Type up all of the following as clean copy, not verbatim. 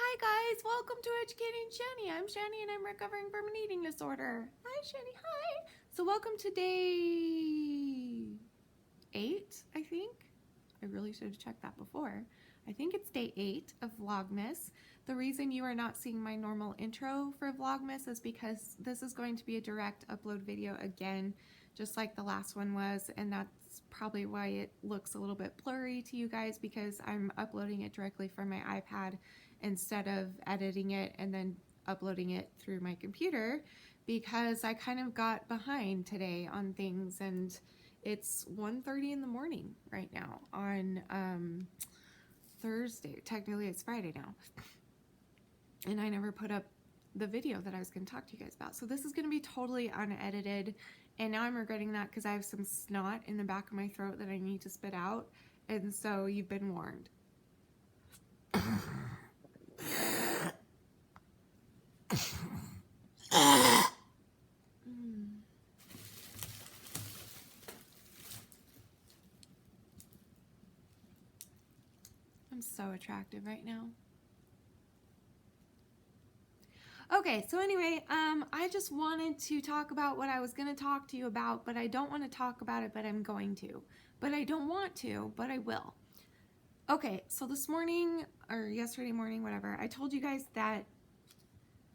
Hi guys, welcome to Educating Shani. I'm Shani and I'm recovering from an eating disorder. Hi Shani, hi. So welcome to day 8, I think. I really should have checked that before. I think it's day 8 of Vlogmas. The reason you are not seeing my normal intro for Vlogmas is because this is going to be a direct upload video again, just like the last one was, and that's probably why it looks a little bit blurry to you guys, because I'm uploading it directly from my iPad instead of editing it and then uploading it through my computer, because I kind of got behind today on things, and it's 1:30 in the morning right now on Thursday. Technically it's Friday now, and I never put up the video that I was going to talk to you guys about. So this is going to be totally unedited, and now I'm regretting that because I have some snot in the back of my throat that I need to spit out, and so you've been warned. I'm so attractive right now. Okay, so anyway, I just wanted to talk about what I was going to talk to you about, but I don't want to talk about it, but I'm going to. But I don't want to, but I will. Okay, so this morning, or yesterday morning, whatever, I told you guys that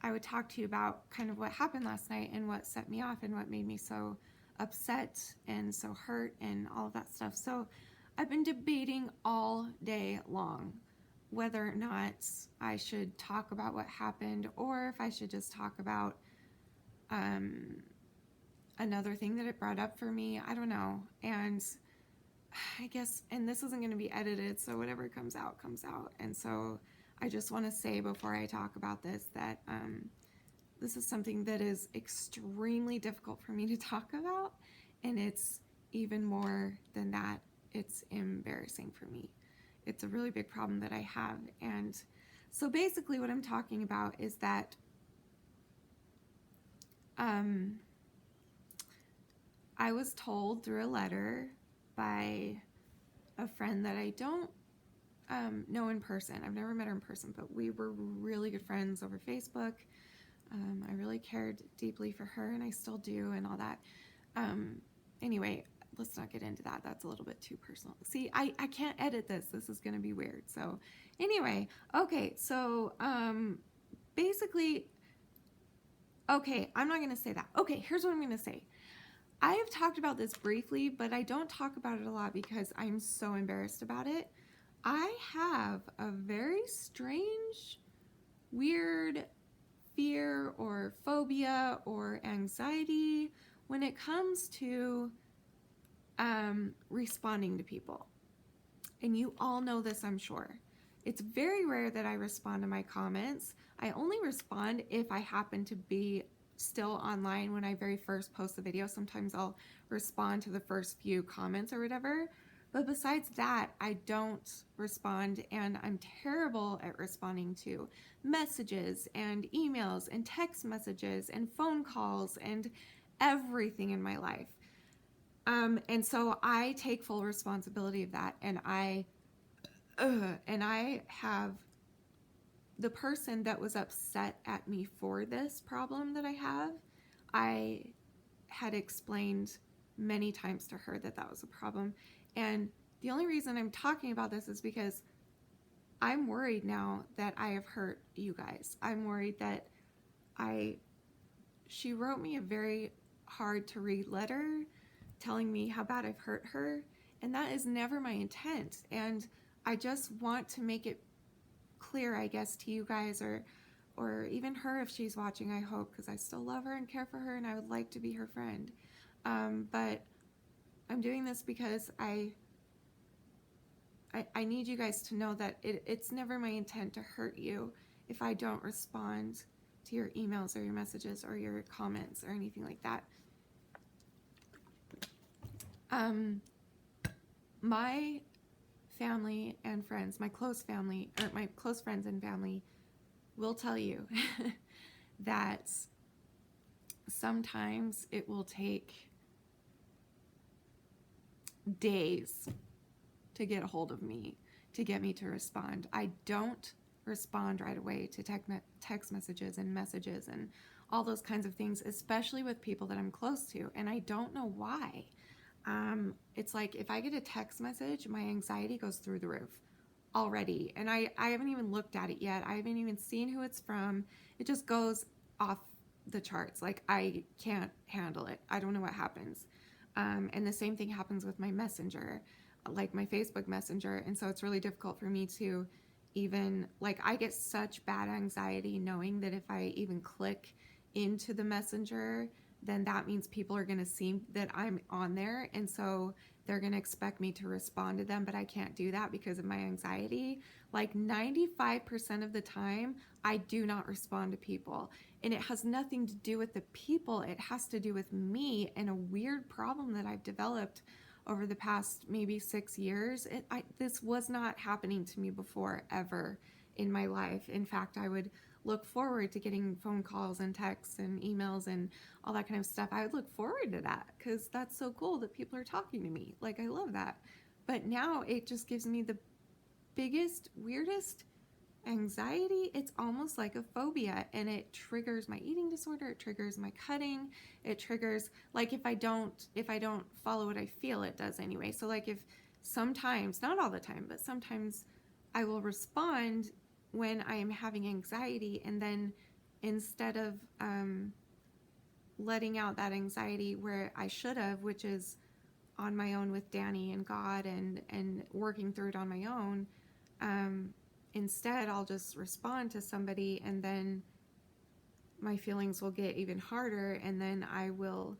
I would talk to you about kind of what happened last night and what set me off and what made me so upset and so hurt and all of that stuff. So I've been debating all day long whether or not I should talk about what happened or if I should just talk about another thing that it brought up for me. I don't know. And I guess, and this isn't going to be edited, so whatever comes out, comes out. And so I just want to say before I talk about this that this is something that is extremely difficult for me to talk about, and it's even more than that, it's embarrassing for me. It's a really big problem that I have. And so basically what I'm talking about is that I was told through a letter by a friend that I don't know in person. I've never met her in person, but we were really good friends over Facebook. I really cared deeply for her, and I still do, and all that. Anyway, let's not get into that. That's a little bit too personal. See, I can't edit this. This is going to be weird. So anyway, okay, so basically, okay, I'm not going to say that. Okay, here's what I'm going to say. I have talked about this briefly, but I don't talk about it a lot because I'm so embarrassed about it. I have a very strange, weird fear or phobia or anxiety when it comes to responding to people. And you all know this, I'm sure. It's very rare that I respond to my comments. I only respond if I happen to be still online when I very first post the video. Sometimes I'll respond to the first few comments or whatever. But besides that, I don't respond, and I'm terrible at responding to messages and emails and text messages and phone calls and everything in my life. And so I take full responsibility of that, and I have the person that was upset at me for this problem that I have. I had explained many times to her that that was a problem, and the only reason I'm talking about this is because I'm worried now that I have hurt you guys. I'm worried that she wrote me a very hard to read letter telling me how bad I've hurt her, and that is never my intent. And I just want to make it clear, I guess, to you guys, or even her if she's watching, I hope, because I still love her and care for her and I would like to be her friend. But I'm doing this because I need you guys to know that it's never my intent to hurt you if I don't respond to your emails or your messages or your comments or anything like that. My family and friends, my close family, or my close friends and family will tell you that sometimes it will take days to get a hold of me, to get me to respond. I don't respond right away to text messages and all those kinds of things, especially with people that I'm close to. And I don't know why. It's like if I get a text message, my anxiety goes through the roof already. And I haven't even looked at it yet. I haven't even seen who it's from. It just goes off the charts. Like I can't handle it. I don't know what happens. And the same thing happens with my messenger, like my Facebook Messenger. And so it's really difficult for me to even, like, I get such bad anxiety knowing that if I even click into the messenger, then that means people are going to see that I'm on there. And so they're going to expect me to respond to them, but I can't do that because of my anxiety. Like 95% of the time, I do not respond to people. And it has nothing to do with the people, it has to do with me and a weird problem that I've developed over the past maybe 6 years. This was not happening to me before ever in my life. In fact, I would look forward to getting phone calls and texts and emails and all that kind of stuff. I would look forward to that because that's so cool that people are talking to me. Like, I love that. But now it just gives me the biggest, weirdest anxiety. It's almost like a phobia, and it triggers my eating disorder. It triggers my cutting. It triggers, like, if I don't follow what I feel, it does anyway. So like if sometimes, not all the time, but sometimes I will respond when I am having anxiety, and then instead of letting out that anxiety where I should have, which is on my own with Danny and God and working through it on my own, instead I'll just respond to somebody, and then my feelings will get even harder, and then I will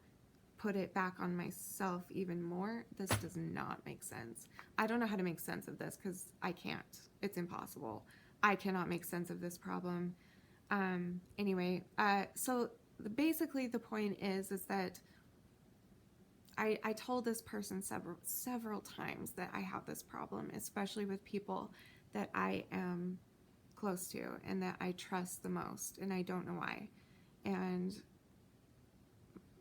put it back on myself even more. This does not make sense. I don't know how to make sense of this because I can't. It's impossible. I cannot make sense of this problem. Anyway, so basically the point is that I told this person several times that I have this problem, especially with people that I am close to and that I trust the most, and I don't know why. And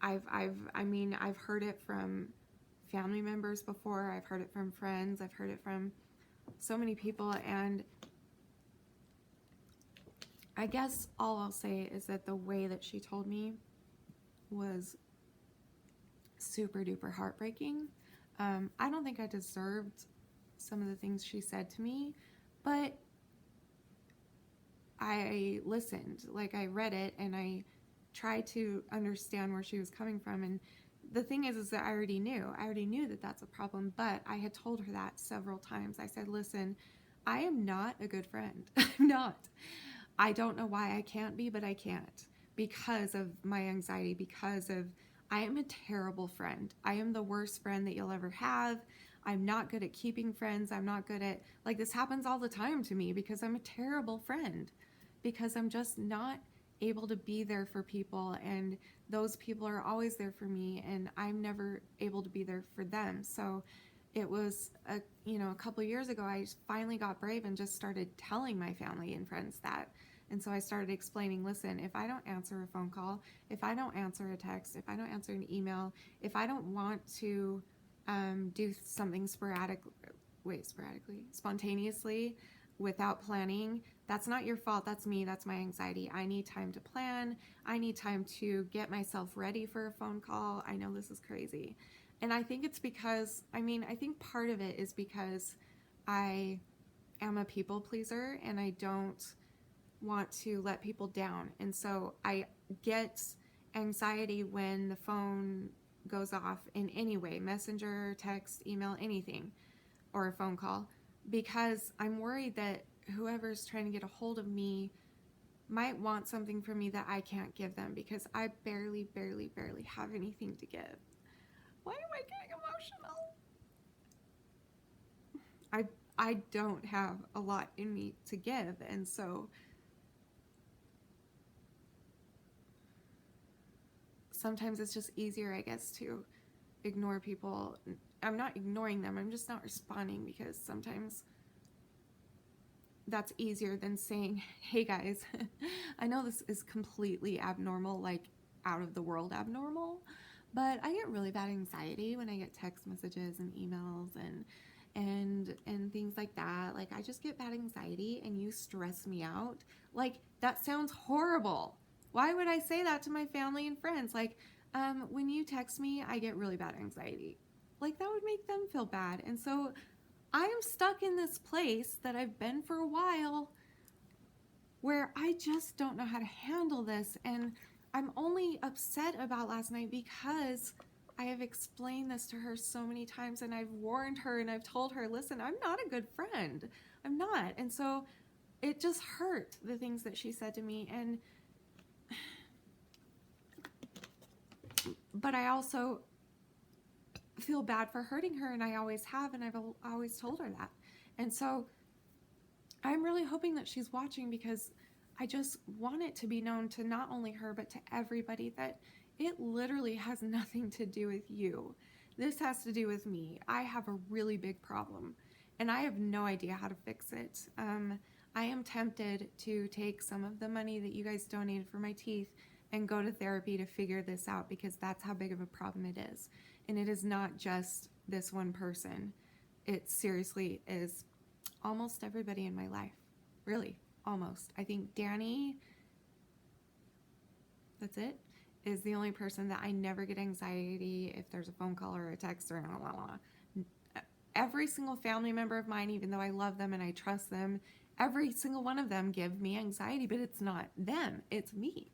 I've heard it from family members before. I've heard it from friends. I've heard it from so many people, and I guess all I'll say is that the way that she told me was super duper heartbreaking. I don't think I deserved some of the things she said to me, but I listened. Like, I read it and I tried to understand where she was coming from. And the thing is that I already knew that that's a problem, but I had told her that several times. I said, listen, I am not a good friend. I'm not. I don't know why I can't be, but I can't, because of my anxiety, because of, I am a terrible friend. I am the worst friend that you'll ever have. I'm not good at keeping friends. I'm not good at, like, this happens all the time to me because I'm a terrible friend, because I'm just not able to be there for people, and those people are always there for me, and I'm never able to be there for them. So it was a couple of years ago, I finally got brave and just started telling my family and friends that. And so I started explaining, listen, if I don't answer a phone call, if I don't answer a text, if I don't answer an email, if I don't want to do something spontaneously, without planning, that's not your fault. That's me. That's my anxiety. I need time to plan. I need time to get myself ready for a phone call. I know this is crazy. And I think it's because, I think part of it is because I am a people pleaser and I don't want to let people down. And so I get anxiety when the phone goes off in any way, messenger, text, email, anything, or a phone call, because I'm worried that whoever's trying to get a hold of me might want something from me that I can't give them, because I barely have anything to give. Why am I getting emotional? I don't have a lot in me to give, and so sometimes it's just easier, I guess, to ignore people. I'm not ignoring them, I'm just not responding, because sometimes that's easier than saying, hey guys, I know this is completely abnormal, like out of the world abnormal, but I get really bad anxiety when I get text messages and emails, and and things like that. Like, I just get bad anxiety and you stress me out. Like, that sounds horrible. Why would I say that to my family and friends? Like, when you text me, I get really bad anxiety. Like, that would make them feel bad. And so I am stuck in this place that I've been for a while where I just don't know how to handle this. And I'm only upset about last night because I have explained this to her so many times, and I've warned her and I've told her, listen, I'm not a good friend. I'm not. And so it just hurt, the things that she said to me. But I also feel bad for hurting her, and I always have, and I've always told her that. And so I'm really hoping that she's watching, because I just want it to be known to not only her, but to everybody, that it literally has nothing to do with you. This has to do with me. I have a really big problem, and I have no idea how to fix it. I am tempted to take some of the money that you guys donated for my teeth and go to therapy to figure this out, because that's how big of a problem it is. And it is not just this one person. It seriously is almost everybody in my life. Really, almost. I think Danny, that's it, is the only person that I never get anxiety if there's a phone call or a text or blah, blah, blah. Every single family member of mine, even though I love them and I trust them, every single one of them give me anxiety, but it's not them, it's me.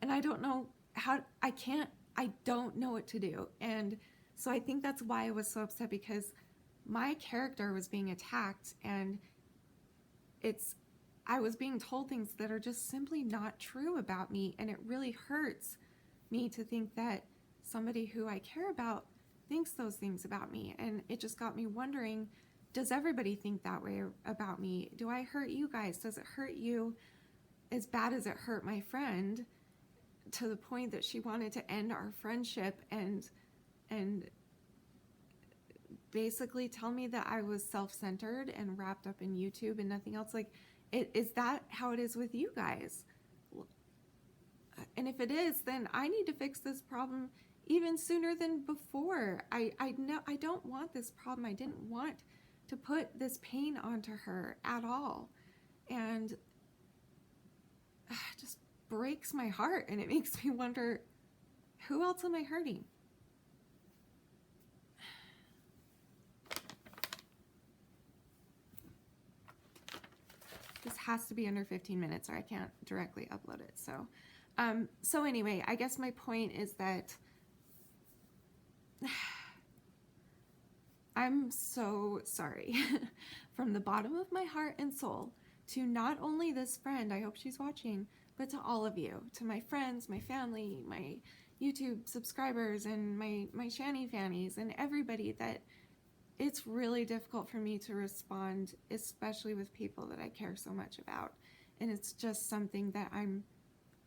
And I don't know how, I don't know what to do. And so I think that's why I was so upset, because my character was being attacked, and I was being told things that are just simply not true about me. And it really hurts me to think that somebody who I care about thinks those things about me. And it just got me wondering, does everybody think that way about me? Do I hurt you guys? Does it hurt you as bad as it hurt my friend, to the point that she wanted to end our friendship and basically tell me that I was self-centered and wrapped up in YouTube and nothing else? Like, is that how it is with you guys? And if it is, then I need to fix this problem even sooner than before. I don't want this problem. I didn't want to put this pain onto her at all. And it just breaks my heart, and it makes me wonder, who else am I hurting? This has to be under 15 minutes or I can't directly upload it. So anyway, I guess my point is that I'm so sorry from the bottom of my heart and soul to not only this friend, I hope she's watching, but to all of you, to my friends, my family, my YouTube subscribers, and my Shani Fannies, and everybody, that it's really difficult for me to respond, especially with people that I care so much about. And it's just something that I'm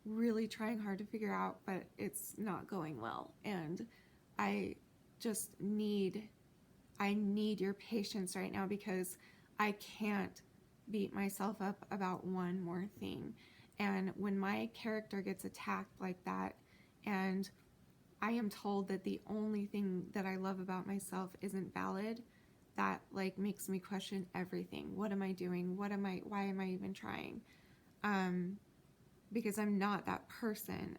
really trying hard to figure out, but it's not going well. And I just need your patience right now, because I can't beat myself up about one more thing. And when my character gets attacked like that, and I am told that the only thing that I love about myself isn't valid, that like makes me question everything. What am I doing? Why am I even trying? Because I'm not that person,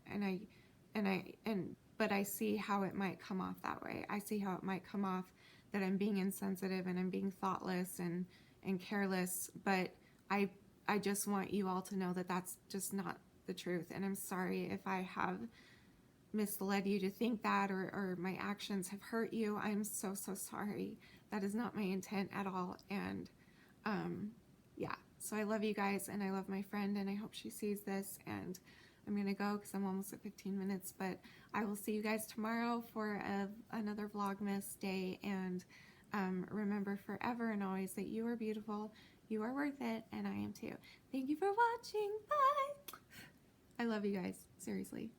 but I see how it might come off that way. I see how it might come off that I'm being insensitive and I'm being thoughtless and careless, but I just want you all to know that that's just not the truth. And I'm sorry if I have misled you to think that, or my actions have hurt you. I'm so sorry. That is not my intent at all. And yeah, so I love you guys, and I love my friend, and I hope she sees this. And I'm gonna go because I'm almost at 15 minutes, but I will see you guys tomorrow for another Vlogmas day. And remember forever and always that you are beautiful, you are worth it, and I am too. Thank you for watching. Bye. I love you guys, seriously.